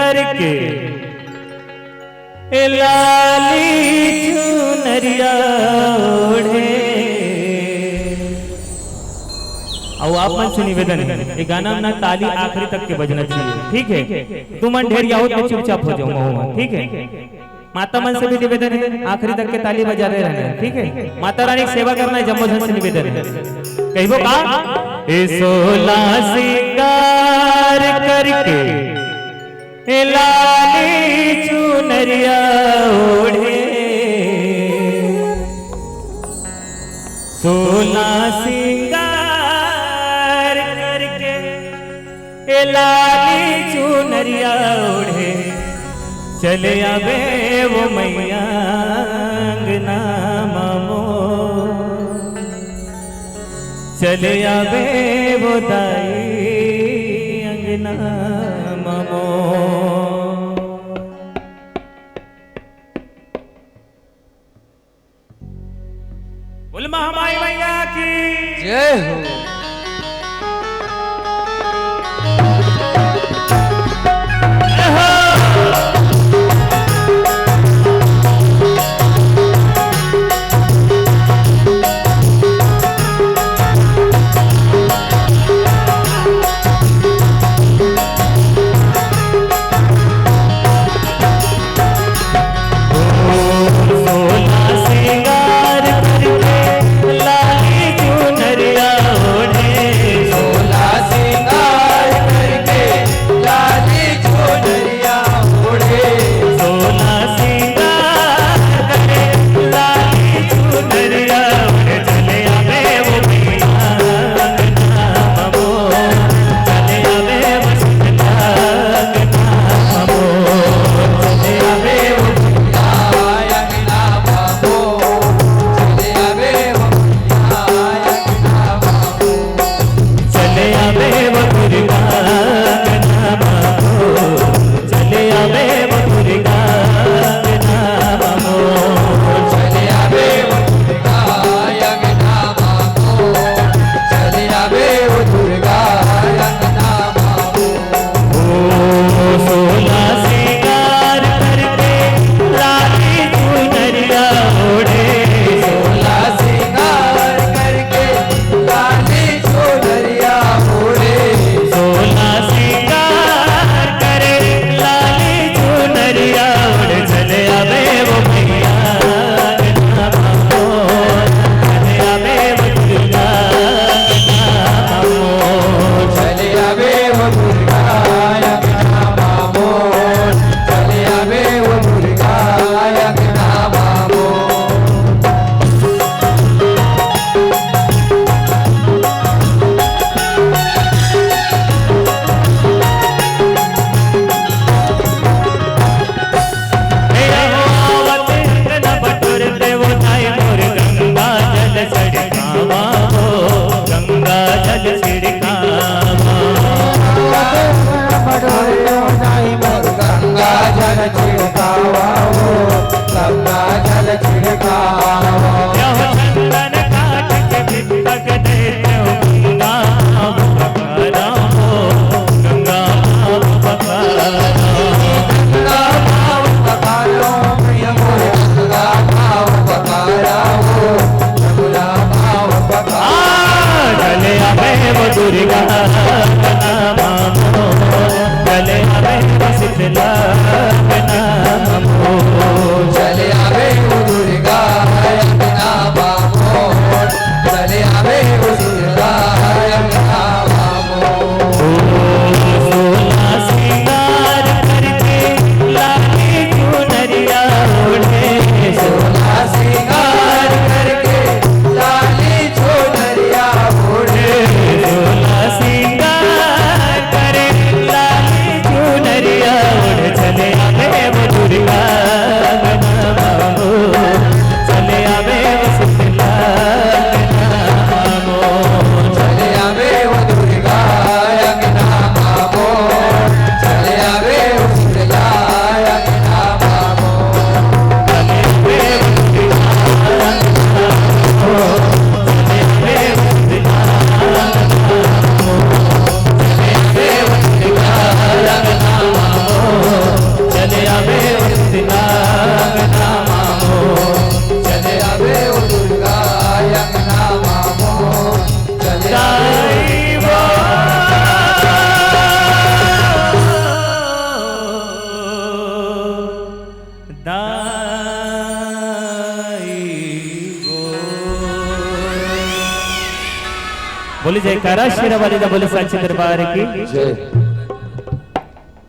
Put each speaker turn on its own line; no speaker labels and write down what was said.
करके लाली चुनरिया ओढ़े। और आप मन से निवेदन है ये गाना ना ताली आखिरी तक के बजना चाहिए, ठीक है? तुम मन ढेर याहो तो चुपचाप हो जाओ महुआ, ठीक है? माता मन से भी निवेदन है आखिरी तक के ताली बजाते रहना, ठीक है? माता रानी की सेवा करना है, जम्मो धन से निवेदन है। कहिबो का ए सोला सिंगार करके लाली चुनरिया ओढ़े, सोला सिंगार करके लाली चुनरिया ओढ़े, चले आवे वो मैया अंगना मामो, चले आवे वो दाई अंगना मामो। बोल महामाई मैया की
जय हो।
सिंगार करके लाली चुनरिया बोले जयकारा शेरा वाली दा बोले सच्चे दरबार की
जय।